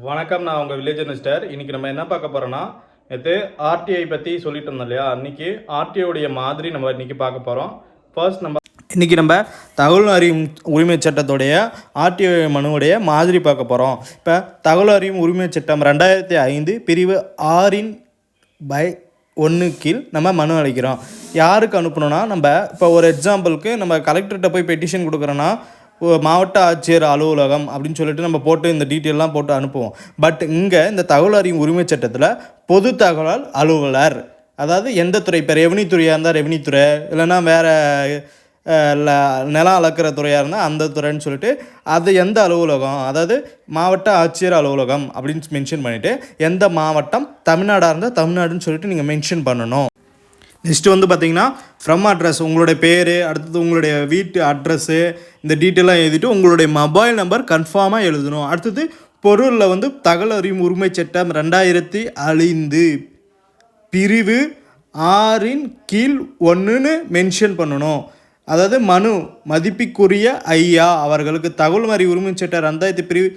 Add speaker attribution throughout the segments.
Speaker 1: வணக்கம், நான் உங்கள் வில்லேஜ் மினிஸ்டர். இன்றைக்கி நம்ம என்ன பார்க்க போகிறோன்னா, நேற்று ஆர்டிஐ பற்றி சொல்லிட்டு இருந்தோம் இல்லையா? அன்றைக்கி ஆர்டிஐடைய மாதிரி நம்ம இன்றைக்கி பார்க்க போகிறோம். ஃபர்ஸ்ட் இன்றைக்கி நம்ம தகவல் அறியும் உரிமை சட்டத்துடைய ஆர்டிஐ மனுவுடைய மாதிரி பார்க்க போகிறோம். இப்போ தகவல் அறியும் உரிமை சட்டம் 2005 பிரிவு 6/1 கீழ் நம்ம மனு அளிக்கிறோம். யாருக்கு அனுப்பணும்னா, நம்ம இப்போ ஒரு எக்ஸாம்பிளுக்கு நம்ம கலெக்டர்கிட்ட போய் பெட்டிஷன் கொடுக்குறோன்னா, மாவட்ட ஆட்சியர் அலுவலகம் அப்படின்னு சொல்லிட்டு நம்ம போட்டு இந்த டீட்டெயிலாம் போட்டு அனுப்புவோம். பட் இங்கே இந்த தகவல் அறியும் உரிமை சட்டத்தில் பொது தகவல் அலுவலர், அதாவது எந்த துறை, இப்போ ரெவன்யூ துறையாக இருந்தால் ரெவன்யூ துறை, இல்லைன்னா வேறு நிலம் அளக்கிற துறையாக இருந்தால் அந்த துறைன்னு சொல்லிட்டு அது எந்த அலுவலகம், அதாவது மாவட்ட ஆட்சியர் அலுவலகம் அப்படின்னு மென்ஷன் பண்ணிவிட்டு எந்த மாவட்டம், தமிழ்நாடாக இருந்தால் தமிழ்நாடுன்னு சொல்லிட்டு நீங்கள் மென்ஷன் பண்ணணும். நெக்ஸ்ட்டு வந்து பார்த்திங்கன்னா ஃப்ரம் அட்ரஸ், உங்களுடைய பேர், அடுத்தது உங்களுடைய வீட்டு அட்ரஸ்ஸு, இந்த டீட்டெயிலாக எழுதிட்டு உங்களுடைய மொபைல் நம்பர் கன்ஃபார்மாக எழுதணும். அடுத்தது பொருளில் வந்து தகவல் அறியும் உரிமை சட்டம் 2005 பிரிவு 6/1 மென்ஷன் பண்ணணும். அதாவது மனு மதிப்பிற்குரிய ஐயா அவர்களுக்கு தகவல் அறியும் உரிமை சட்டம் 2000 பிரிவு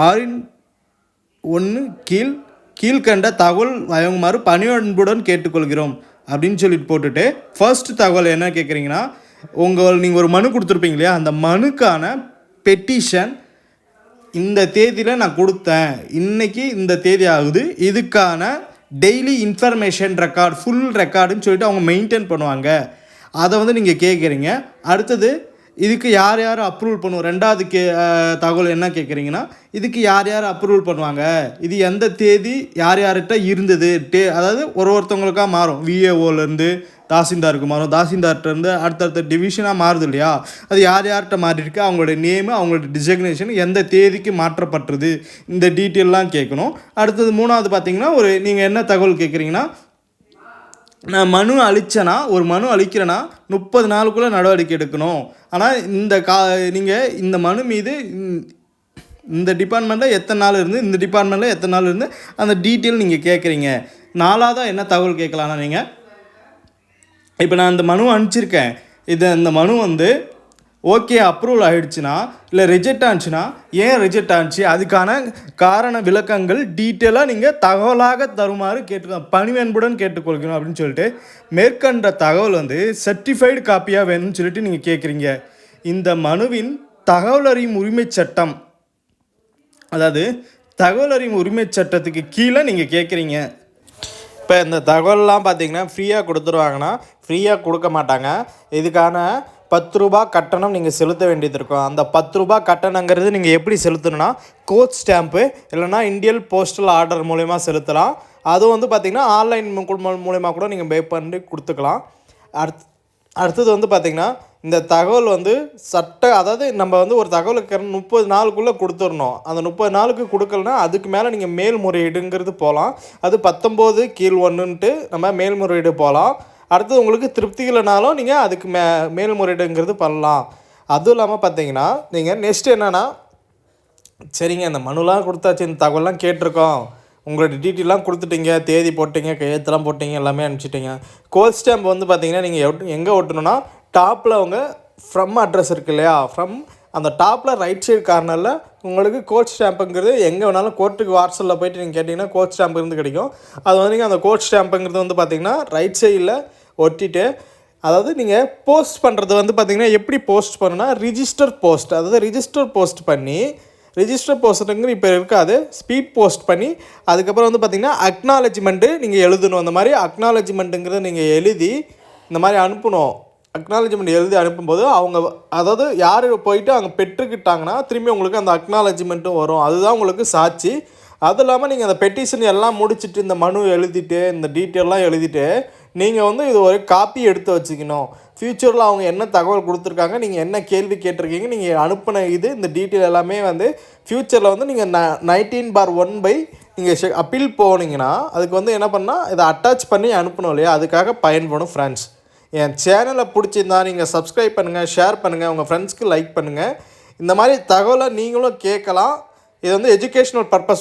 Speaker 1: 6/1 கீழ்கண்ட தகவல் வழங்குமாறு பணியன்புடன் கேட்டுக்கொள்கிறோம் அப்படின்னு சொல்லிட்டு போட்டுட்டு ஃபர்ஸ்ட் தகவல் என்ன கேட்குறீங்கன்னா, நீங்கள் ஒரு மனு கொடுத்துருப்பீங்க இல்லையா, அந்த மனுக்கான பெட்டிஷன் இந்த தேதியில் நான் கொடுத்தேன், இன்றைக்கி இந்த தேதி ஆகுது, இதுக்கான டெய்லி இன்ஃபர்மேஷன் ரெக்கார்டு, ஃபுல் ரெக்கார்டுன்னு சொல்லிட்டு அவங்க மெயின்டைன் பண்ணுவாங்க. அதை வந்து நீங்கள் கேட்குறீங்க. அடுத்தது இதுக்கு யார் யார் அப்ரூவல் பண்ணுவோம், ரெண்டாவது தகவல் என்ன கேட்குறீங்கன்னா, இதுக்கு யார் யார் அப்ரூவல் பண்ணுவாங்க, இது எந்த தேதி யார் யார்கிட்ட இருந்தது, அதாவது ஒருத்தவங்களுக்காக மாறும். விஏஓலேருந்து தாசில்தாருக்கு மாறும், தாசில்தார்கிட்டருந்து அடுத்தடுத்த டிவிஷனாக மாறுது இல்லையா, அது யார் யார்கிட்ட மாறி இருக்கு, அவங்களோட நேமு, அவங்களோட டிசிக்னேஷன் எந்த தேதிக்கு மாற்றப்பட்டுருது, இந்த டீட்டெயிலெலாம் கேட்கணும். அடுத்தது மூணாவது பார்த்தீங்கன்னா, நீங்கள் என்ன தகவல் கேட்குறீங்கன்னா, நான் மனு அளித்தேன்னா, ஒரு மனு அளிக்கிறேன்னா 30 நாளுக்குள்ளே நடவடிக்கை எடுக்கணும். ஆனால் நீங்கள் இந்த மனு மீது இந்த டிபார்ட்மெண்ட்டில் எத்தனை நாள் இருந்து, இந்த டிபார்ட்மெண்ட்டில் எத்தனை நாள் இருந்து, அந்த டீட்டெயில் நீங்கள் கேட்குறீங்க. நாலாவதாக என்ன தகவல் கேட்கலான்னா, நீங்கள் இப்போ நான் இந்த மனு அனுப்பிச்சிருக்கேன், இந்த மனு வந்து ஓகே அப்ரூவல் ஆகிடுச்சுன்னா, இல்லை ரிஜெக்ட் ஆச்சுன்னா ஏன் ரிஜெக்ட் ஆச்சு, அதுக்கான காரண விளக்கங்கள் டீட்டெயிலாக நீங்கள் தகவலாக தருமாறு பணிவன்புடன் கேட்டுக்கொள்கிறோம் அப்படின்னு சொல்லிட்டு மேற்கண்ட தகவல் வந்து சர்டிஃபைடு காப்பியாக வேணும்னு சொல்லிட்டு நீங்கள் கேட்குறீங்க. இந்த மனுவின் தகவல் அறியும் உரிமை சட்டம், அதாவது தகவல் அறியும் உரிமை சட்டத்துக்கு கீழே நீங்கள் கேட்குறீங்க. இப்போ இந்த தகவல்லாம் பார்த்தீங்கன்னா ஃப்ரீயாக கொடுத்துருவாங்கன்னா, ஃப்ரீயாக கொடுக்க மாட்டாங்க. இதுக்கான 10 ரூபா கட்டணம் நீங்கள் செலுத்த வேண்டியது இருக்கும். அந்த 10 ரூபா கட்டணங்கிறது நீங்கள் எப்படி செலுத்தணும்னா, கோச் ஸ்டாம்ப்பு இல்லைனா இந்தியன் போஸ்டல் ஆர்டர் மூலயமா செலுத்தலாம். அதுவும் வந்து பார்த்திங்கன்னா ஆன்லைன் மூலயமா கூட நீங்கள் பே பண்ணி கொடுத்துக்கலாம். அடுத்தது வந்து பார்த்திங்கன்னா, இந்த தகவல் வந்து அதாவது நம்ம வந்து ஒரு தகவலுக்கு 30 நாளுக்குள்ளே கொடுத்துடணும். அந்த 30 நாளுக்கு கொடுக்கலனா அதுக்கு மேலே நீங்கள் மேல்முறையீடுங்கிறது போகலாம். அது 19/1 நம்ம மேல்முறையீடு போகலாம். அடுத்தது உங்களுக்கு திருப்தி இல்லைனாலும் நீங்கள் அதுக்கு மேல்முறையீடுங்கிறது பண்ணலாம். அதுவும் இல்லாமல் பார்த்தீங்கன்னா, நீங்கள் நெக்ஸ்ட்டு என்னென்னா, சரிங்க இந்த மனுலாம் கொடுத்தாச்சு, இந்த தகவலாம் கேட்டிருக்கோம், உங்களோட டீட்டெயிலாம் கொடுத்துட்டீங்க, தேதி போட்டிங்க, கையெழுத்தெல்லாம் போட்டிங்க, எல்லாமே அனுப்பிச்சிட்டிங்க. கோல் ஸ்டாம்ப் வந்து பார்த்தீங்கன்னா நீங்கள் எங்கே ஒட்டணும்னா, டாப்பில் அவங்க ஃப்ரம் அட்ரஸ் இருக்குது இல்லையா, அந்த டாப்பில் ரைட் சைடு கார்னரில் உங்களுக்கு கோட் ஸ்டாம்புங்கிறது எங்கே வேணாலும் கோர்ட்டுக்கு வாட்ஸ்அப்பில் போய்ட்டு நீங்கள் கேட்டிங்கன்னா கோட் ஸ்டாம்ப் இருந்து கிடைக்கும். அது வந்து நீங்கள் அந்த கோட் ஸ்டாம்புங்கிறது வந்து பார்த்திங்கன்னா ரைட் சைடில் ஒட்டிட்டு, அதாவது நீங்கள் போஸ்ட் பண்ணுறது வந்து பார்த்திங்கன்னா எப்படி போஸ்ட் பண்ணுன்னா, ரிஜிஸ்டர் போஸ்ட், அதாவது ரிஜிஸ்டர் போஸ்ட் பண்ணி, ரிஜிஸ்டர் போஸ்ட்டுங்கிறது இப்போ இருக்காது, ஸ்பீட் போஸ்ட் பண்ணி அதுக்கப்புறம் வந்து பார்த்திங்கன்னா அக்னாலஜ்மெண்ட்டு நீங்கள் எழுதணும். அந்த மாதிரி அக்னாலஜ்மெண்ட்டுங்கிறத நீங்கள் எழுதி இந்த மாதிரி அனுப்பணும். அக்னாலஜ்மெண்ட் எழுதி அனுப்பும்போது அவங்க, அதாவது யார் போயிட்டு அவங்க பெற்றுக்கிட்டாங்கன்னா திரும்பி உங்களுக்கு அந்த அக்னாலஜ்மெண்ட்டும் வரும். அதுதான் உங்களுக்கு சாட்சி. அதுவும் இல்லாமல் நீங்கள் அந்த பெட்டிஷன் எல்லாம் முடிச்சுட்டு, இந்த மனு எழுதிட்டு, இந்த டீட்டெயிலாம் எழுதிட்டு, நீங்கள் வந்து இது ஒரு காப்பி எடுத்து வச்சுக்கணும். ஃப்யூச்சரில் அவங்க என்ன தகவல் கொடுத்துருக்காங்க, நீங்கள் என்ன கேள்வி கேட்டிருக்கீங்க, நீங்கள் அனுப்பின இந்த டீட்டெயில் எல்லாமே வந்து ஃப்யூச்சரில் வந்து நீங்கள் 19/1 நீங்கள் அப்பீல் போனீங்கன்னா அதுக்கு வந்து என்ன பண்ணால் இதை அட்டாச் பண்ணி அனுப்பணும் இல்லையா, அதுக்காக பயன்படும். ஃப்ரெண்ட்ஸ், என் சேனலை பிடிச்சிருந்தா நீங்கள் சப்ஸ்கிரைப் பண்ணுங்கள், ஷேர் பண்ணுங்கள், உங்கள் ஃப்ரெண்ட்ஸ்க்கு லைக் பண்ணுங்கள். இந்த மாதிரி தகவலை நீங்களும் கேட்கலாம். இது வந்து எஜுகேஷ்னல் பர்பஸ்